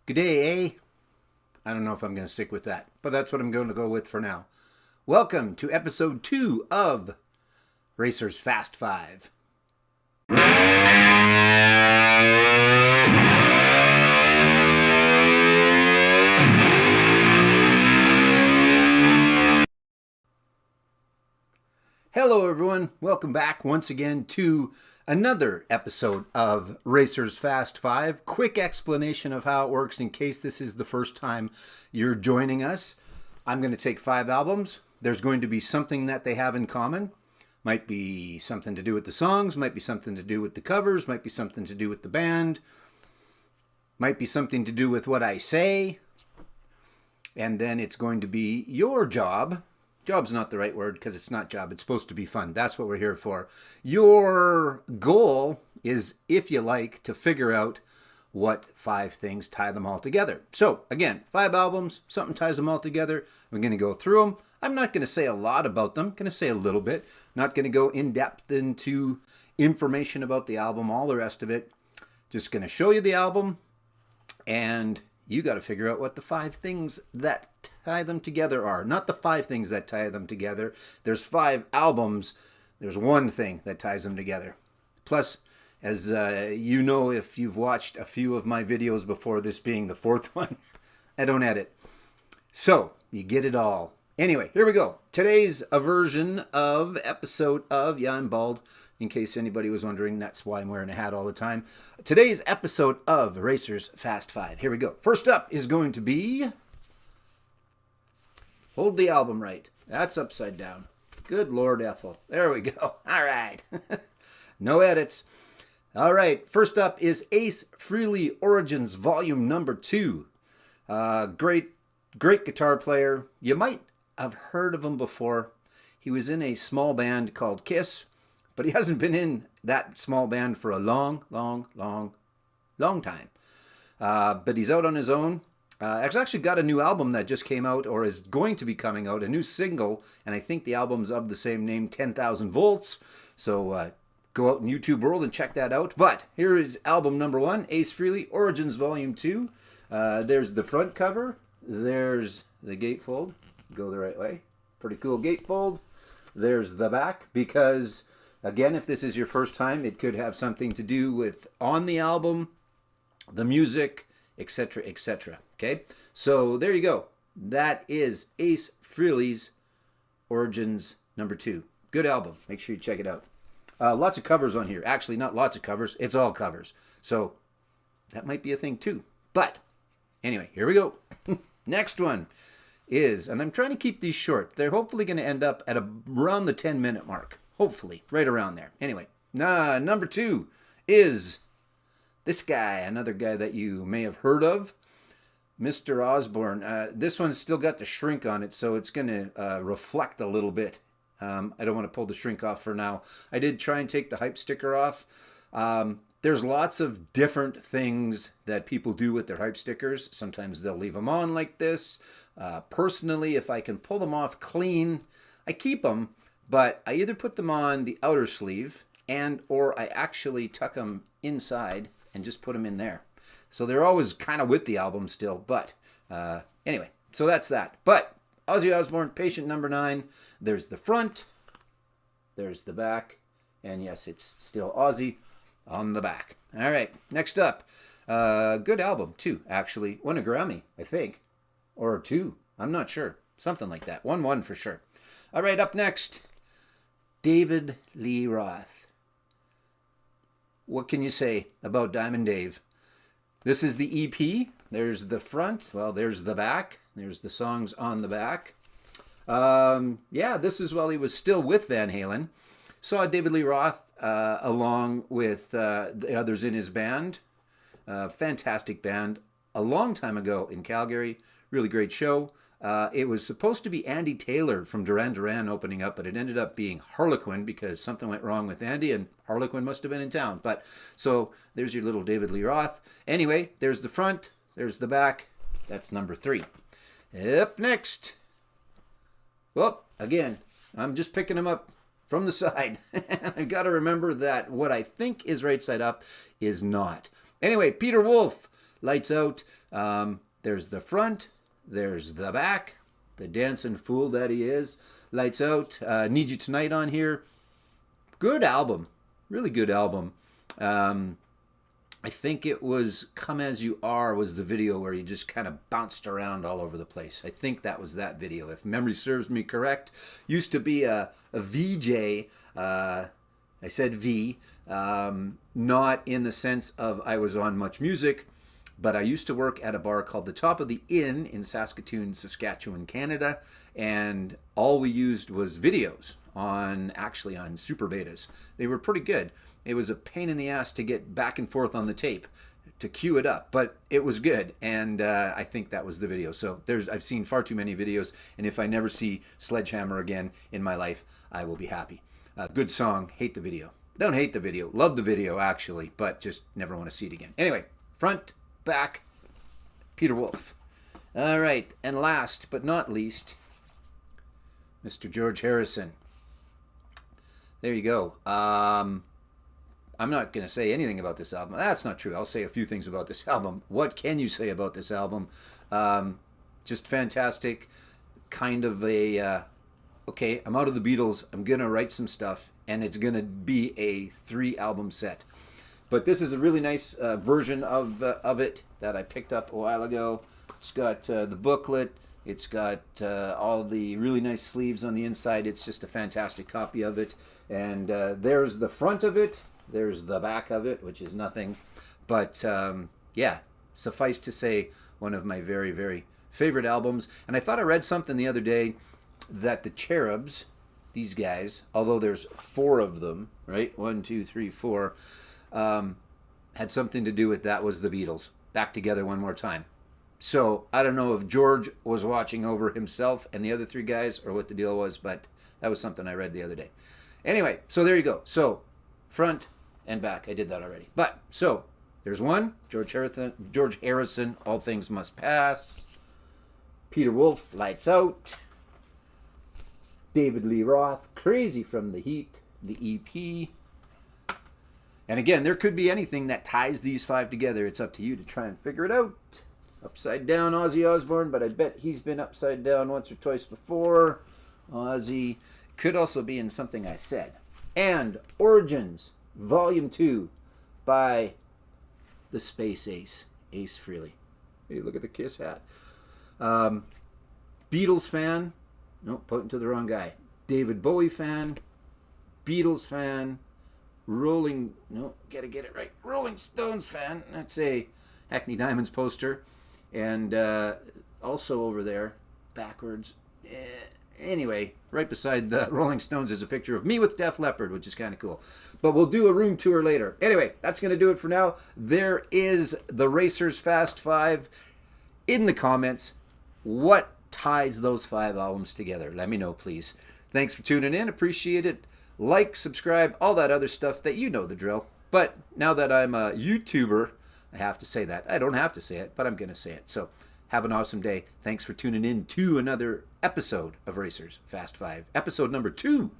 Good day, eh? I don't know if I'm going to stick with that, but that's what I'm going to go with for now. Welcome to episode 2 of Racers Fast 5. Hello, everyone. Welcome back once again to another episode of Racers Fast 5. Quick explanation of how it works in case this is the first time you're joining us. I'm going to take 5 albums. There's going to be something that they have in common. Might be something to do with the songs, might be something to do with the covers, might be something to do with the band, might be something to do with what I say. And then it's going to be your job. Job's not the right word because it's not job. It's supposed to be fun. That's what we're here for. Your goal is, if you like, to figure out what 5 things tie them all together. So, again, 5 albums, something ties them all together. I'm going to go through them. I'm not going to say a lot about them. I'm going to say a little bit. Not going to go in depth into information about the album, all the rest of it. Just going to show you the album, and you got to figure out what the 5 things that tie them together are. Not the 5 things that tie them together. There's 5 albums. There's one thing that ties them together. Plus, as you know, if you've watched a few of my videos before, this being the 4th one, I don't edit. So, you get it all. Anyway, here we go. Today's a version of episode of, yeah, I'm bald. In case anybody was wondering, that's why I'm wearing a hat all the time. Today's episode of Racers Fast 5. Here we go. First up is going to be... Hold the album right. That's upside down. Good Lord, Ethel. There we go. All right. No edits. All right. First up is Ace Frehley Origins Volume Number 2. Great guitar player. You might have heard of him before. He was in a small band called Kiss, but he hasn't been in that small band for a long time. But he's out on his own. Actually got a new album that just came out, or is going to be coming out, a new single, and I think the album's of the same name, 10,000 Volts. So go out in YouTube world and check that out. But here is album number 1, Ace Frehley Origins Volume 2. There's the front cover. There's the gatefold. Go the right way. Pretty cool gatefold. There's the back, because, again, if this is your first time, it could have something to do with on the album, the music, etc., etc. Okay, so there you go. That is Ace Frehley's Origins number 2. Good album. Make sure you check it out. Lots of covers on here. Actually, not lots of covers. It's all covers. So that might be a thing too. But anyway, here we go. Next one is, and I'm trying to keep these short. They're hopefully going to end up at around the 10-minute mark. Hopefully, right around there. Anyway, number 2 is this guy, another guy that you may have heard of, Mr. Osborne. This one's still got the shrink on it, so it's going to reflect a little bit. I don't want to pull the shrink off for now. I did try and take the hype sticker off. There's lots of different things that people do with their hype stickers. Sometimes they'll leave them on like this. Personally, if I can pull them off clean, I keep them, but I either put them on the outer sleeve or I actually tuck them inside and just put them in there. So they're always kind of with the album still, but anyway, so that's that. But Ozzy Osbourne, Patient Number 9, there's the front, there's the back, and yes, it's still Ozzy on the back. All right, next up, good album too, actually. Won a Grammy, I think, or 2, I'm not sure. Something like that, won for sure. All right, up next, David Lee Roth. What can you say about Diamond Dave? This is the EP. There's the front. Well, there's the back. There's the songs on the back. Yeah, this is while he was still with Van Halen. Saw David Lee Roth along with the others in his band. Fantastic band. A long time ago in Calgary. Really great show. It was supposed to be Andy Taylor from Duran Duran opening up, but it ended up being Harlequin because something went wrong with Andy, and Harlequin must have been in town. But so there's your little David Lee Roth. Anyway, there's the front, there's the back. That's number 3. Up next. Well, again, I'm just picking them up from the side. I've got to remember that what I think is right side up is not. Anyway, Peter Wolf, Lights Out. There's the front. There's the back. The dancing fool that he is. Lights Out. Need You Tonight on here. Good album. Really good album. I think it was Come As You Are was the video where he just kind of bounced around all over the place. I think that was that video, if memory serves me correct. Used to be a VJ. I said V, not in the sense of I was on Much Music, but I used to work at a bar called the Top of the Inn in Saskatoon, Saskatchewan, Canada, and all we used was videos on Super Betas. They were pretty good. It was a pain in the ass to get back and forth on the tape to cue it up, but it was good, and I think that was the video. So I've seen far too many videos, and if I never see Sledgehammer again in my life, I will be happy. Good song, hate the video. Don't hate the video, love the video actually, but just never want to see it again. Anyway, front, back, Peter Wolf. All right, and last but not least, Mr. George Harrison. There you go. I'm not going to say anything about this album. That's not true. I'll say a few things about this album. What can you say about this album? Just fantastic. Kind of a, okay, I'm out of the Beatles. I'm going to write some stuff, and it's going to be a 3-album set. But this is a really nice version of it that I picked up a while ago. It's got the booklet. It's got all the really nice sleeves on the inside. It's just a fantastic copy of it. And there's the front of it. There's the back of it, which is nothing. But yeah, suffice to say, one of my very, very favorite albums. And I thought I read something the other day that the Cherubs, these guys, although there's 4 of them, right? 1, 2, 3, 4, had something to do with That Was the Beatles. Back together one more time. So I don't know if George was watching over himself and the other 3 guys or what the deal was, but that was something I read the other day. Anyway, so there you go. So front and back, I did that already. But so there's one, George Harrison, All Things Must Pass. Peter Wolf, Lights Out. David Lee Roth, Crazy from the Heat, the EP. And again, there could be anything that ties these 5 together. It's up to you to try and figure it out. Upside Down, Ozzy Osbourne, but I bet he's been upside down once or twice before. Ozzy could also be in something I said. And Origins, Volume 2 by the Space Ace, Ace Frehley. Hey, look at the Kiss hat. Beatles fan. Nope, pointing to the wrong guy. David Bowie fan. Beatles fan. Rolling Stones fan. That's a Hackney Diamonds poster. And also over there, backwards. Anyway, right beside the Rolling Stones is a picture of me with Def Leppard, which is kind of cool. But we'll do a room tour later. Anyway, that's going to do it for now. There is the Racers Fast 5. In the comments, what ties those 5 albums together? Let me know, please. Thanks for tuning in. Appreciate it. Like, subscribe, all that other stuff that you know the drill. But now that I'm a YouTuber, I have to say that. I don't have to say it, but I'm going to say it. So have an awesome day. Thanks for tuning in to another episode of Racers Fast 5. Episode number 2.